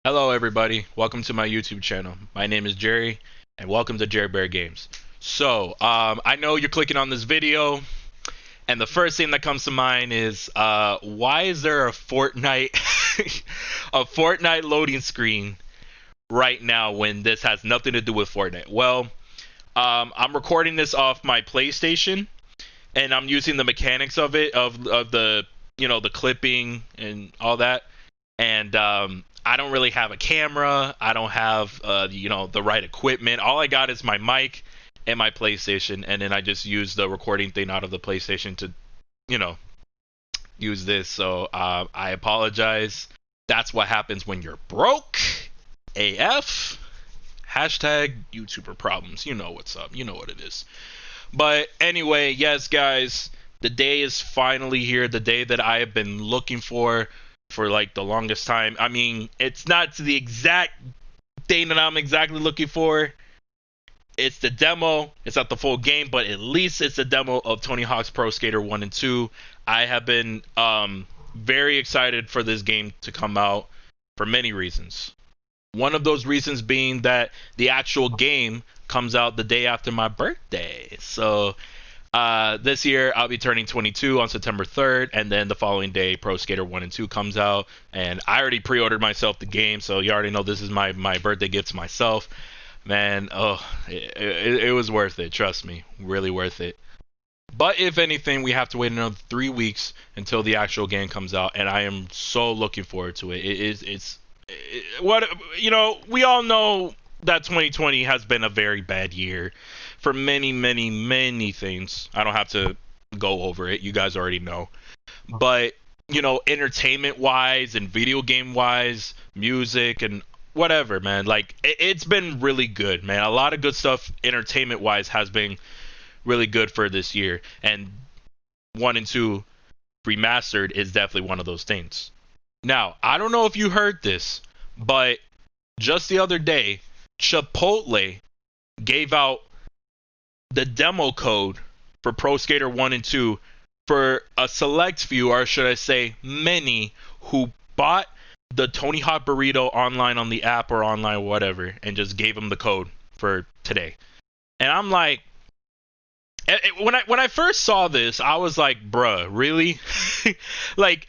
Hello everybody, welcome to my YouTube channel. My name is Jerry, and welcome to Jerry Bear Games. So, I know you're clicking on this video, and the first thing that comes to mind is, why is there a Fortnite, a Fortnite loading screen right now when this has nothing to do with Fortnite? Well, I'm recording this off my PlayStation, and I'm using the mechanics of it, of the, the clipping and all that, and, I don't really have a camera. I don't have, the right equipment. All I got is my mic and my PlayStation, and then I just use the recording thing out of the PlayStation to, use this. So I apologize. That's what happens when you're broke. AF. Hashtag YouTuber problems. You know what's up. You know what it is. But anyway, yes, guys, the day is finally here. The day that I have been looking for like the longest time. I mean, it's not the exact thing that I'm exactly looking for. It's the demo. It's not the full game, but at least it's a demo of Tony Hawk's Pro Skater 1 and 2. I have been very excited for this game to come out for many reasons. One of those reasons being that the actual game comes out the day after my birthday. So this year I'll be turning 22 on September 3rd, and then the following day Pro Skater 1 and 2 comes out, and I already pre-ordered myself the game, so you already know this is my birthday gift to myself. Man, it was worth it, trust me, really worth it. But if anything, we have to wait another 3 weeks until the actual game comes out, and I am so looking forward to it. We all know that 2020 has been a very bad year for many, many, many things. I don't have to go over it. You guys already know. But, entertainment wise and video game wise, music and whatever, man. Like, it's been really good, man. A lot of good stuff entertainment wise has been really good for this year. And 1 and 2 remastered is definitely one of those things. Now, I don't know if you heard this, but just the other day, Chipotle gave out the demo code for Pro Skater 1 and 2 for a select few, or should I say many, who bought the Tony Hawk Burrito online on the app or online whatever, and just gave them the code for today. And I'm like, when I first saw this, I was like, bruh, really? Like,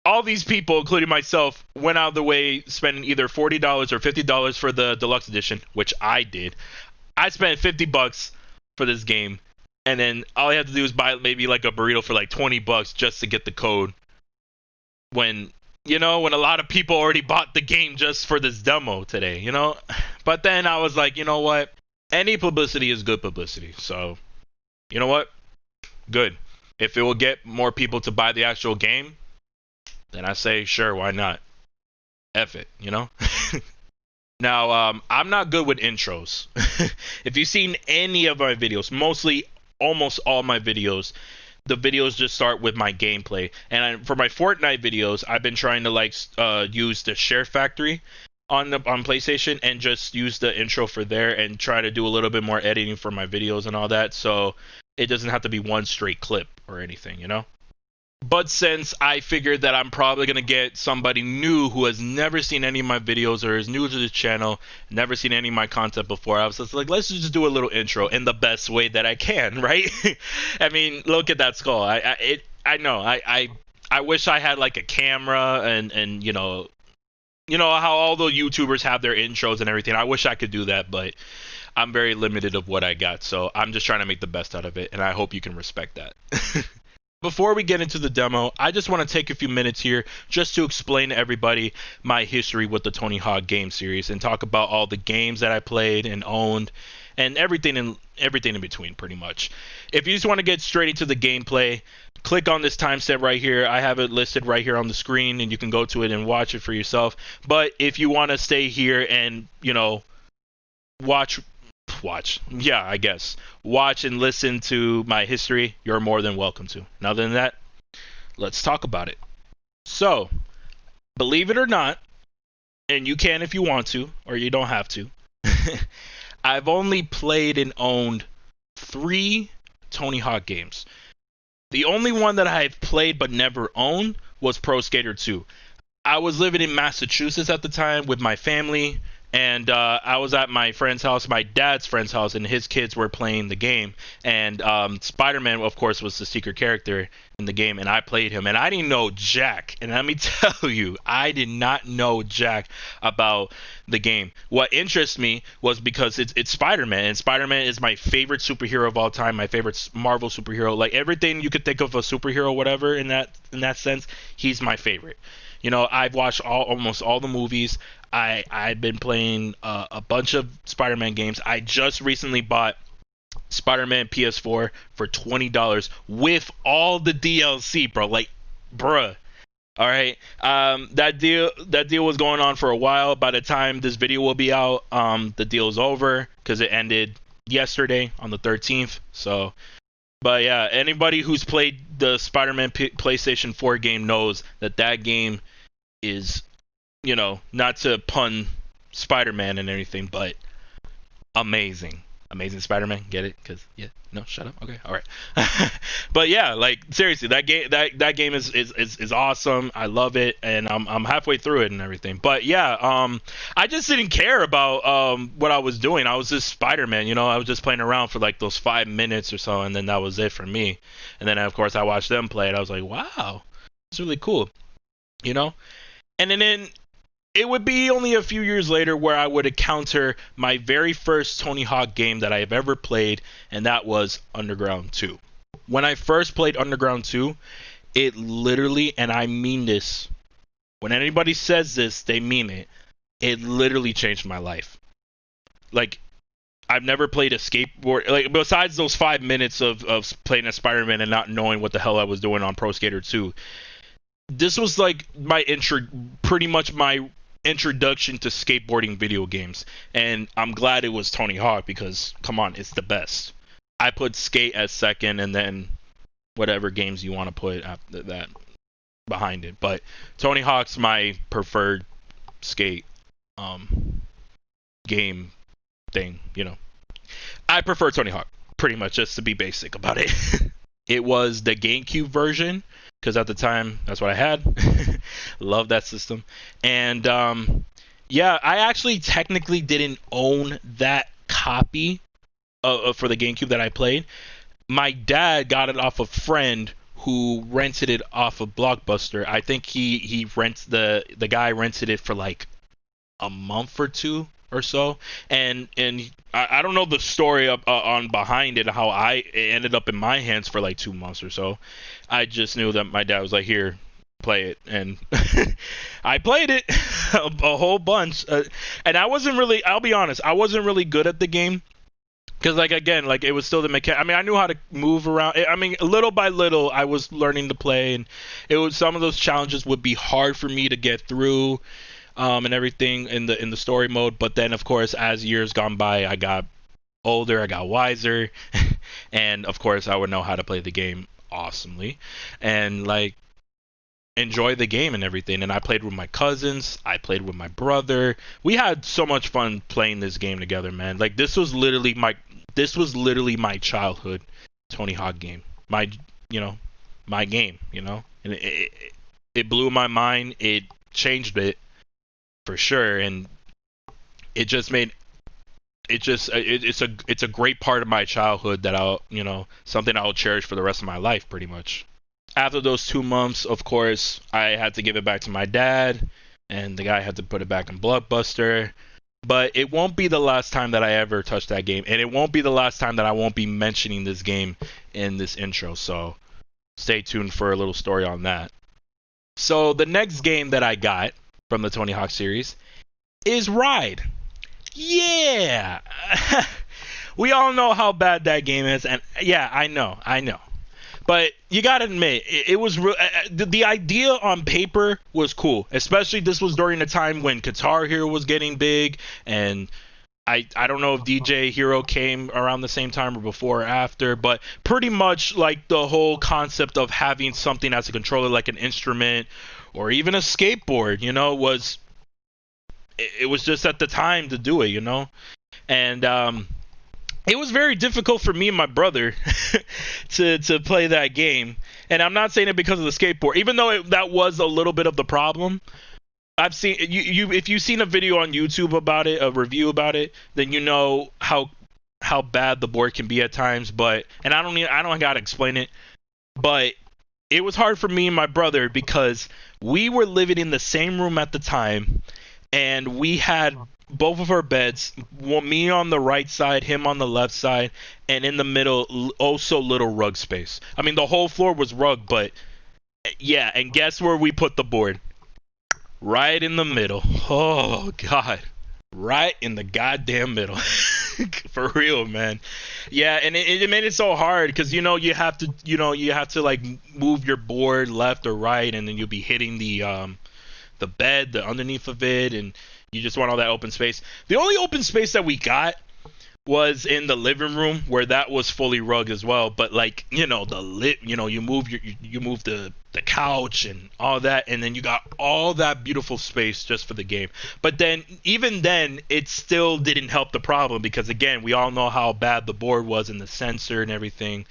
all these people, including myself, went out of the way spending either $40 or $50 for the deluxe edition, which I did. I spent $50 for this game, and then all I had to do was buy maybe like a burrito for like $20 just to get the code. When a lot of people already bought the game just for this demo today, But then I was like, you know what? Any publicity is good publicity. So, you know what? Good. If it will get more people to buy the actual game, then I say, sure, why not? F it, Now, I'm not good with intros. If you've seen any of my videos, almost all my videos, the videos just start with my gameplay. And for my Fortnite videos, I've been trying to use the Share Factory on PlayStation and just use the intro for there and try to do a little bit more editing for my videos and all that, so it doesn't have to be one straight clip or anything, But since I figured that I'm probably going to get somebody new who has never seen any of my videos or is new to the channel, never seen any of my content before, I was just like, let's just do a little intro in the best way that I can, right? I mean, look at that skull. I wish I had like a camera and you know how all the YouTubers have their intros and everything. I wish I could do that, but I'm very limited of what I got. So I'm just trying to make the best out of it, and I hope you can respect that. Before we get into the demo, I just want to take a few minutes here just to explain to everybody my history with the Tony Hawk game series and talk about all the games that I played and owned and everything in between, pretty much. If you just want to get straight into the gameplay, click on this timestamp right here. I have it listed right here on the screen, and you can go to it and watch it for yourself. But if you want to stay here and, watch and listen to my history, you're more than welcome to. Now, other than that, let's talk about it. So, believe it or not, and you can if you want to, or you don't have to, I've only played and owned 3 Tony Hawk games. The only one that I've played but never owned was Pro Skater 2. I was living in Massachusetts at the time with my family, and I was at my friend's house, my dad's friend's house, and his kids were playing the game. And Spider-Man, of course, was the secret character in the game, and I played him, and I didn't know jack. And let me tell you, I did not know jack about the game. What interests me was because it's Spider-Man, and Spider-Man is my favorite superhero of all time, my favorite Marvel superhero. Like everything you could think of a superhero, whatever, in that sense, he's my favorite. You know, I've watched almost all the movies. I've been playing a bunch of Spider-Man games. I just recently bought Spider-Man PS4 for $20 with all the DLC, bro. Like, bruh. All right. That deal was going on for a while. By the time this video will be out, the deal's over because it ended yesterday on the 13th. So, but yeah, anybody who's played the Spider-Man PlayStation 4 game knows that game is, you know, not to pun Spider-Man and everything, but amazing Spider-Man. Get it? Because yeah, no, shut up. Okay, all right. But yeah, like seriously, that game is awesome. I love it, and I'm halfway through it and everything. But yeah, I just didn't care about what I was doing. I was just Spider-Man, you know. I was just playing around for like those 5 minutes or so, and then that was it for me. And then of course I watched them play it. I was like, wow, it's really cool, you know. And then it would be only a few years later where I would encounter my very first Tony Hawk game that I have ever played, and that was Underground 2. When I first played Underground 2, it literally, and I mean this, when anybody says this, they mean it, it literally changed my life. Like, I've never played a skateboard, like, besides those 5 minutes of playing as Spider-Man and not knowing what the hell I was doing on Pro Skater 2. This was like pretty much my introduction to skateboarding video games, and I'm glad it was Tony Hawk because come on, it's the best. I put skate as second, and then whatever games you want to put after that behind it. But Tony Hawk's my preferred skate game thing, you know. I prefer Tony Hawk pretty much, just to be basic about it. It was the GameCube version, because at the time that's what I had. Love that system. And yeah, I actually technically didn't own that copy for the GameCube that I played. My dad got it off a friend who rented it off of Blockbuster. I think he rents the guy rented it for like a month or two or so, and I don't know the story on behind it, how it ended up in my hands for like 2 months or so. I just knew that my dad was like, here, play it, and I played it a whole bunch, and I wasn't really, I'll be honest, I wasn't really good at the game, because like again, like it was still the mechanic. I mean, I knew how to move around. I mean, little by little I was learning to play, and it was, some of those challenges would be hard for me to get through, and everything in the story mode. But then of course, as years gone by, I got older, I got wiser, and of course I would know how to play the game awesomely and like enjoy the game and everything. And I played with my cousins, I played with my brother. We had so much fun playing this game together, man. Like this was literally my childhood Tony Hawk game. My game, you know. And it blew my mind. It changed it for sure, and it's a great part of my childhood that I'll, you know, something I'll cherish for the rest of my life pretty much. After those 2 months, of course, I had to give it back to my dad, and the guy had to put it back in Blockbuster. But it won't be the last time that I ever touch that game, and it won't be the last time that I won't be mentioning this game in this intro, so stay tuned for a little story on that. So the next game that I got from the Tony Hawk series is Ride. Yeah! We all know how bad that game is, and yeah, I know. But you gotta admit, it was the idea on paper was cool. Especially this was during a time when Guitar Hero was getting big, and I don't know if DJ Hero came around the same time or before or after, but pretty much like the whole concept of having something as a controller, like an instrument or even a skateboard, you know, it was just at the time to do it, you know. And it was very difficult for me and my brother to play that game. And I'm not saying it because of the skateboard, even though that was a little bit of the problem. I've seen you if you've seen a video on YouTube about it, a review about it, then you know how bad the board can be at times. But and I don't gotta explain it, but it was hard for me and my brother because we were living in the same room at the time, and we had both of our beds, me on the right side, him on the left side, and in the middle, oh so little rug space. I mean, the whole floor was rug, but yeah, and guess where we put the board? Right in the middle. Oh God, right in the goddamn middle. For real, man. Yeah, and it made it so hard because you have to like move your board left or right, and then you'll be hitting the bed, the underneath of it, and you just want all that open space. The only open space that we got was in the living room where that was fully rug as well. But like you move you move the couch and all that, and then you got all that beautiful space just for the game. But then even then, it still didn't help the problem because again, we all know how bad the board was and the sensor and everything.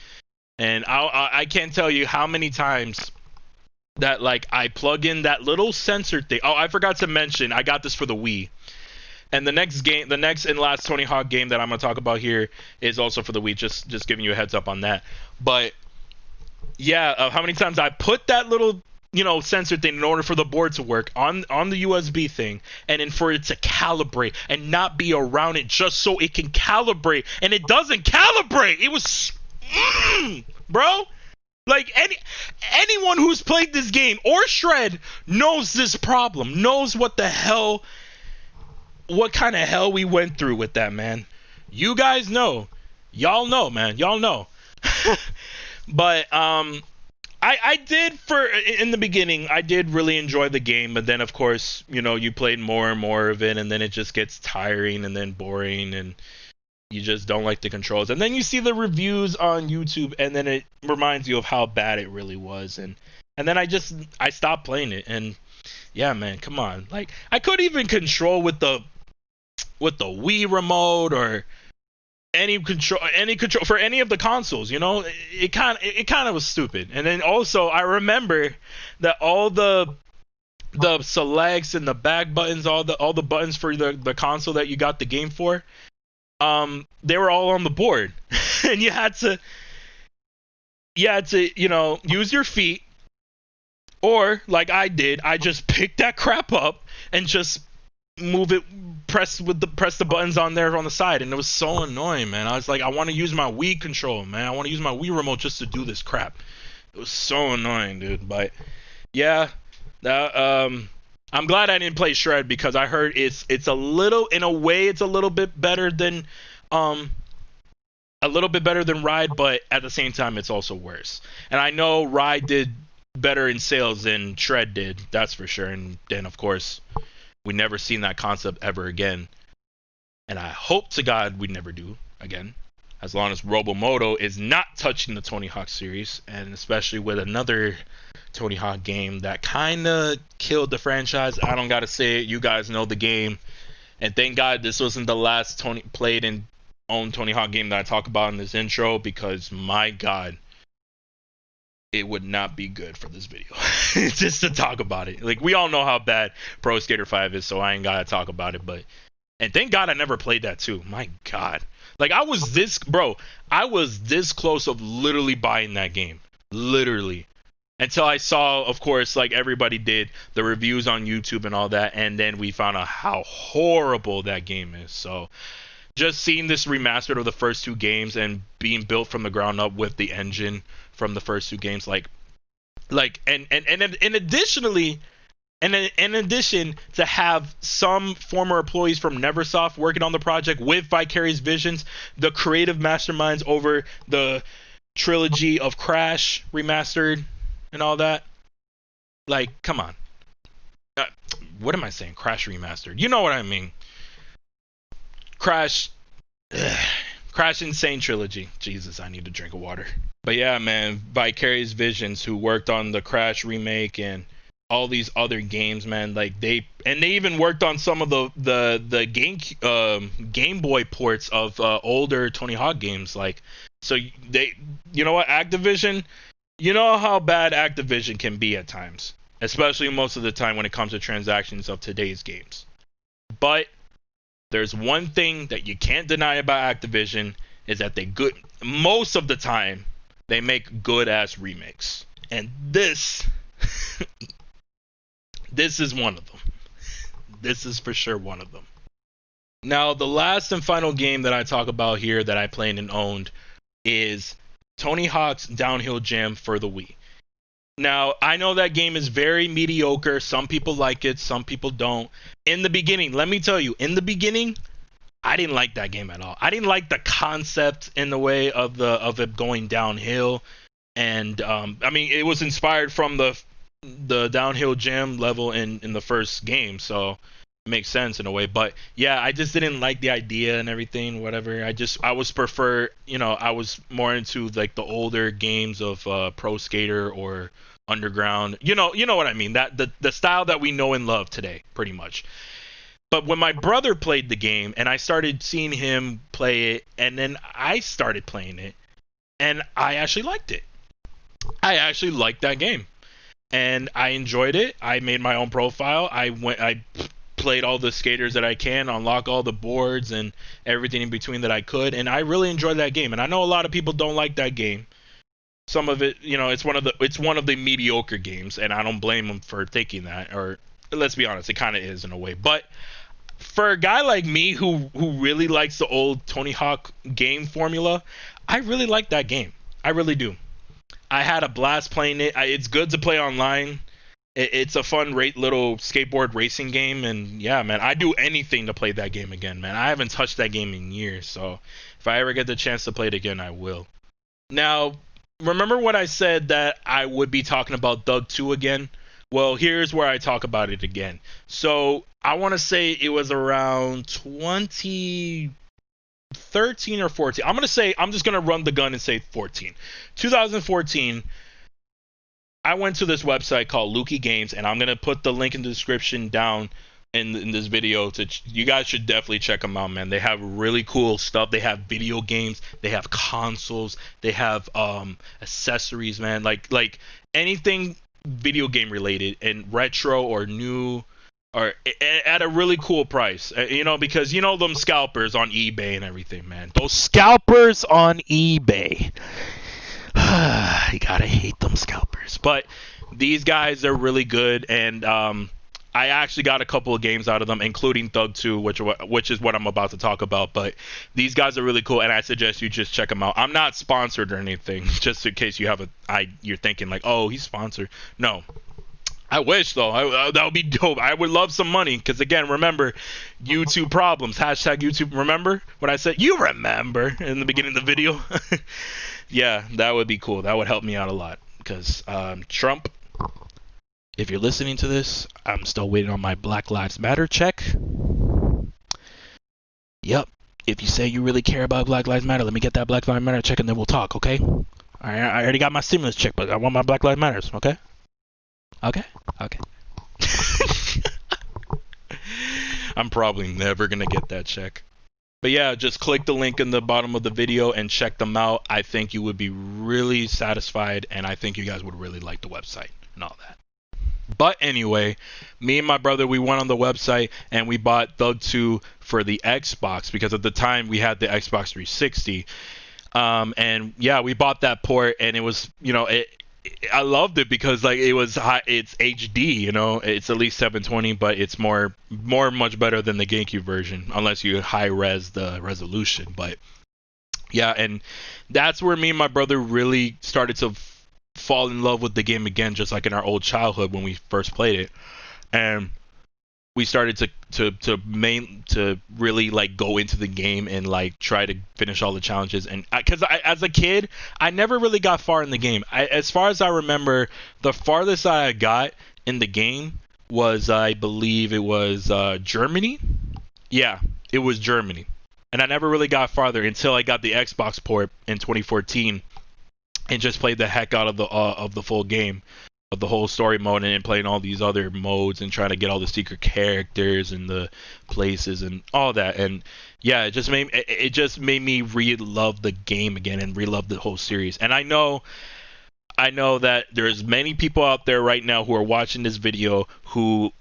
And I can't tell you how many times that like I plug in that little sensor thing. Oh, I forgot to mention, I got this for the Wii. And the next and last Tony Hawk game that I'm gonna talk about here is also for the Wii. Just giving you a heads up on that. But yeah, how many times I put that little sensor thing in order for the board to work on the USB thing, and then for it to calibrate and not be around it just so it can calibrate, and it doesn't calibrate. It was bro. Like anyone who's played this game or Shred knows this problem, knows what kind of hell we went through with that, man. You guys know. Y'all know, man. Y'all know. But I did in the beginning, I did really enjoy the game, but then of course, you played more and more of it, and then it just gets tiring and then boring, and you just don't like the controls. And then you see the reviews on YouTube, and then it reminds you of how bad it really was, and then I stopped playing it. And yeah, man, come on. Like I couldn't even control with the Wii remote or any control for any of the consoles. It kind of was stupid. And then also I remember that all the selects and the back buttons, all the buttons for the console that you got the game for, they were all on the board. And you had to use your feet, or like I did, I just picked that crap up and just move it, press the buttons on there on the side, and it was so annoying, man. I was like, I want to use my Wii control, man. I want to use my Wii remote just to do this crap. It was so annoying, dude. But yeah, I'm glad I didn't play Shred because I heard it's a little, in a way, it's a little bit better than Ride, but at the same time, it's also worse. And I know Ride did better in sales than Shred did, that's for sure. And then of course, we never seen that concept ever again. And I hope to God we never do again, as long as Robomoto is not touching the Tony Hawk series, and especially with another Tony Hawk game that kind of killed the franchise. I don't gotta say it, you guys know the game. And thank God this wasn't the last played and owned Tony Hawk game that I talk about in this intro, because my God, it would not be good for this video just to talk about it. Like, we all know how bad Pro Skater 5 is, so I ain't gotta talk about it. But and thank God I never played that too. My God, like I was this close of literally buying that game, literally, until I saw, of course, like everybody did, the reviews on YouTube and all that, and then we found out how horrible that game is. So just seeing this remastered of the first two games and being built from the ground up with the engine from the first two games, in addition to have some former employees from Neversoft working on the project with Vicarious Visions, the creative masterminds over the trilogy of Crash remastered and all that. Like, come on. What am I saying? Crash remastered. You know what I mean. Crash Insane trilogy. Jesus, I need a drink of water. But yeah, man, Vicarious Visions, who worked on the Crash remake and all these other games, man, like they even worked on some of the Game Boy ports of older Tony Hawk games. Like, so you know what, Activision, you know how bad Activision can be at times. especially most of the time when it comes to transactions of today's games. But there's one thing that you can't deny about Activision is that most of the time they make good ass remakes. And this this is one of them. This is for sure one of them. Now, the last and final game that I talk about here that I played and owned is Tony Hawk's Downhill Jam for the Wii. Now, I know that game is very mediocre. Some people like it, some people don't. In the beginning, let me tell you, in the beginning, I didn't like that game at all. I didn't like the concept in the way of it going downhill. And I mean, it was inspired from the downhill jam level in the first game, so it makes sense in a way. But yeah, I just didn't like the idea and everything, whatever. I was more into like the older games of Pro Skater or Underground. You know what I mean? That the style that we know and love today, pretty much. But when my brother played the game and I started seeing him play it, and then I started playing it, and I actually liked it. I actually liked that game, and I enjoyed it. I made my own profile. I played all the skaters that I can, unlock all the boards and everything in between that I could, and I really enjoyed that game. And I know a lot of people don't like that game. Some of it, it's one of the mediocre games, and I don't blame them for thinking that. Or let's be honest, it kind of is in a way. But for a guy like me who really likes the old Tony Hawk game formula, I really like that game. I really do. I had a blast playing it. It's good to play online. It's a fun little skateboard racing game, and yeah, man, I'd do anything to play that game again, man. I haven't touched that game in years, so if I ever get the chance to play it again, I will. Now, remember when I said that I would be talking about Doug 2 again? Well, here's where I talk about it again. So I want to say it was around 2013 or 14. I'm just going to run the gun and say 14. 2014, I went to this website called Lukey Games, and I'm going to put the link in the description down in this video. You guys should definitely check them out, man. They have really cool stuff. They have video games. They have consoles. They have accessories, man. Like anything video game related and retro or new, or at a really cool price, because them scalpers on eBay and everything, man. Those scalpers on eBay. You gotta hate them scalpers. But these guys are really good, and I actually got a couple of games out of them, including Thug 2, which is what I'm about to talk about. But these guys are really cool, and I suggest you just check them out. I'm not sponsored or anything, just in case you're thinking like, oh, he's sponsored. No. I wish, though. That would be dope. I would love some money, because, again, remember, YouTube problems. Hashtag YouTube. Remember what I said? You remember in the beginning of the video? Yeah, that would be cool. That would help me out a lot, because Trump, if you're listening to this, I'm still waiting on my Black Lives Matter check. Yep. If you say you really care about Black Lives Matter, let me get that Black Lives Matter check, and then we'll talk, okay? I already got my stimulus check, but I want my Black Lives Matters, okay? Okay. I'm probably never going to get that check. But yeah, just click the link in the bottom of the video and check them out. I think you would be really satisfied, and I think you guys would really like the website and all that. But anyway, me and my brother, we went on the website and we bought Thug 2 for the Xbox, because at the time we had the Xbox 360. And yeah, we bought that port, and it was, I loved it because like it was high, it's HD, it's at least 720, but it's much better than the GameCube version, unless you high res the resolution. But yeah, and that's where me and my brother really started to fall in love with the game again, just like in our old childhood when we first played it. And we started to really like go into the game and like try to finish all the challenges. And because as a kid, I never really got far in the game. As far as I remember, the farthest I got in the game was, I believe it was Germany. Yeah, it was Germany. And I never really got farther until I got the Xbox port in 2014 and just played the heck out of the full game, of the whole story mode, and playing all these other modes and trying to get all the secret characters and the places and all that. And yeah, it just made me re-love the game again and re-love the whole series. And I know I know that there's many people out there right now who are watching this video who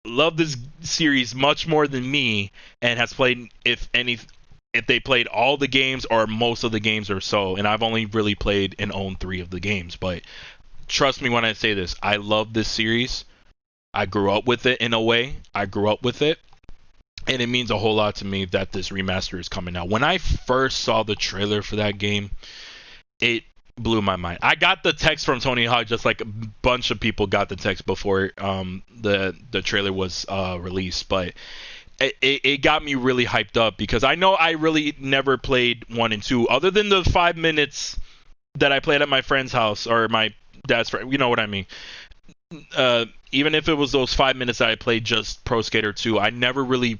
love this series much more than me and has played, if they played all the games or most of the games or so, and I've only really played and owned 3 of the games. But trust me when I say this, I love this series. I grew up with it in a way. I grew up with it. And it means a whole lot to me that this remaster is coming out. When I first saw the trailer for that game, it blew my mind. I got the text from Tony Hawk just like a bunch of people got the text before the trailer was released, but it got me really hyped up because I know I really never played 1 and 2 other than the 5 minutes that I played at my friend's house or my dad's friend. You know what I mean? Even if it was those 5 minutes that I played just Pro Skater 2, I never really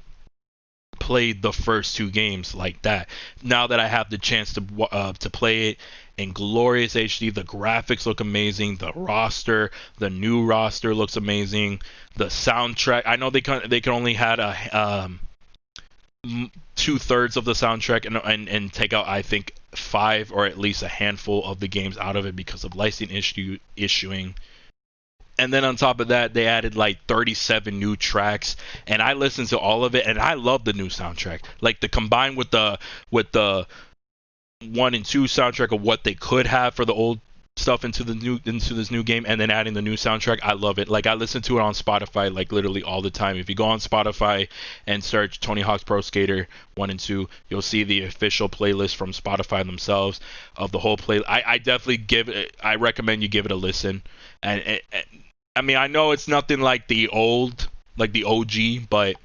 played the first 2 games like that. Now that I have the chance to play it in glorious HD, the graphics look amazing, the new roster looks amazing, the soundtrack. I know they can only had a 2/3 of the soundtrack and take out, I think, 5 or at least a handful of the games out of it because of licensing issuing. And then on top of that, they added like 37 new tracks, and I listened to all of it, and I love the new soundtrack. Like the combined with the 1 and 2 soundtrack of what they could have for the old stuff into this new game, and then adding the new soundtrack. I love it. Like I listen to it on Spotify like literally all the time. If you go on Spotify and search Tony Hawk's Pro Skater 1 and 2, you'll see the official playlist from Spotify themselves of the whole play. I definitely I recommend you give it a listen. And I mean, I know it's nothing like the OG, but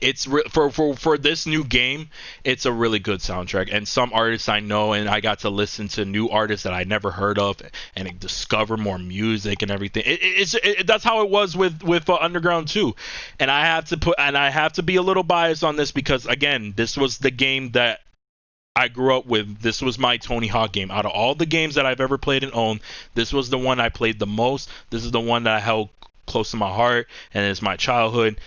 it's for this new game, it's a really good soundtrack. And some artists I know, and I got to listen to new artists that I never heard of and discover more music and everything. That's how it was with Underground 2. And I have to be a little biased on this because again, this was the game that I grew up with. This was my Tony Hawk game. Out of all the games that I've ever played and owned, this was the one I played the most. This is the one that I held close to my heart, and it's my childhood.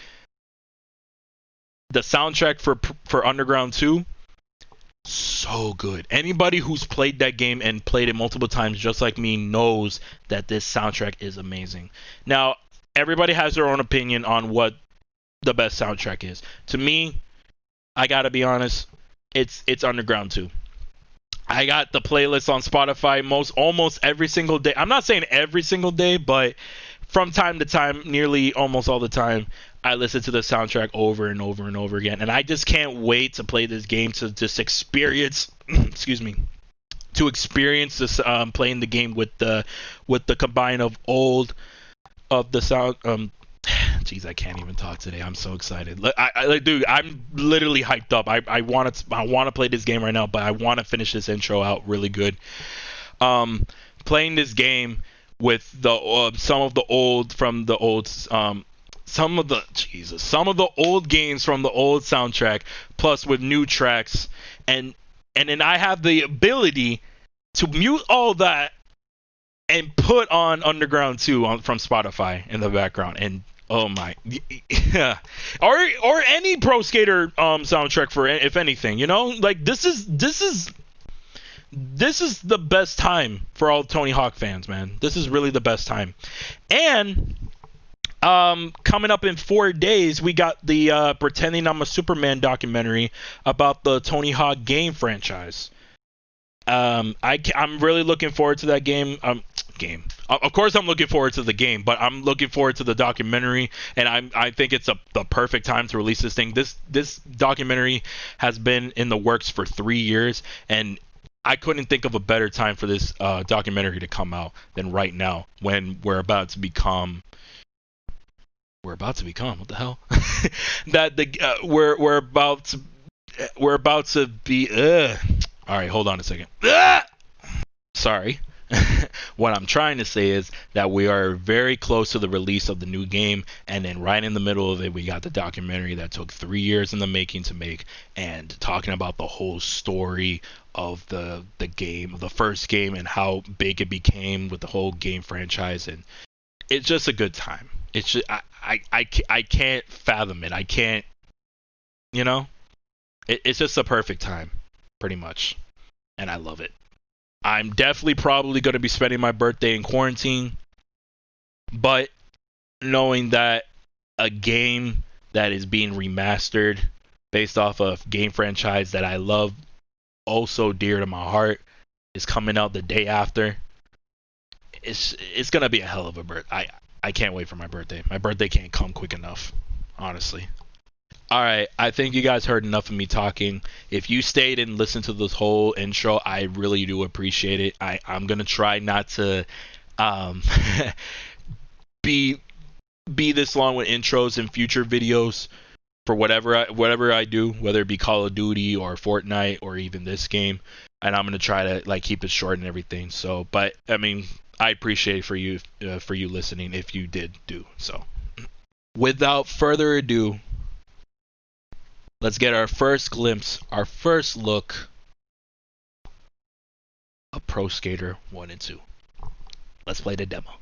The soundtrack for Underground 2, so good. Anybody who's played that game and played it multiple times just like me knows that this soundtrack is amazing. Now, everybody has their own opinion on what the best soundtrack is. To me, I gotta be honest, it's Underground 2. I got the playlist on Spotify almost every single day. I'm not saying every single day, but from time to time, nearly almost all the time, I listen to the soundtrack over and over and over again. And I just can't wait to play this game, to just experience excuse me, to experience this playing the game with the combine of the sound. Jeez, I can't even talk today. I'm so excited. Dude, I'm literally hyped up. I want to play this game right now, but I want to finish this intro out really good. Playing this game with some of the old games from the old soundtrack, plus with new tracks, and then I have the ability to mute all that and put on Underground 2 from Spotify in the background, and oh my, yeah, or any Pro Skater soundtrack for, if anything, like this is the best time for all Tony Hawk fans, man. This is really the best time. And coming up in 4 days, we got the Pretending I'm a Superman documentary about the Tony Hawk game franchise. I'm really looking forward to that game. Of course, I'm looking forward to the game, but I'm looking forward to the documentary, and I think it's the perfect time to release this thing. This documentary has been in the works for 3 years, and I couldn't think of a better time for this documentary to come out than right now, when we're about to become what the hell? We're about to be. All right, hold on a second. Sorry. What I'm trying to say is that we are very close to the release of the new game, and then right in the middle of it, we got the documentary that took 3 years in the making to make, and talking about the whole story of the game, the first game, and how big it became with the whole game franchise. And it's just a good time. It's just, I can't fathom it. I can't, it's just a perfect time, pretty much, and I love it. I'm definitely probably going to be spending my birthday in quarantine, but knowing that a game that is being remastered based off of game franchise that I love oh so dear to my heart is coming out the day after, it's gonna be a hell of a birthday. I can't wait for my birthday. My birthday can't come quick enough, honestly. All right, I think you guys heard enough of me talking. If you stayed and listened to this whole intro, I really do appreciate it. I'm gonna try not to um, be this long with intros in future videos for whatever I do, whether it be Call of Duty or Fortnite or even this game. And I'm gonna try to like keep it short and everything. So, but I mean, I appreciate for you listening if you did do so. Without further ado, let's get our first glimpse, our first look of Pro Skater 1 and 2. Let's play the demo.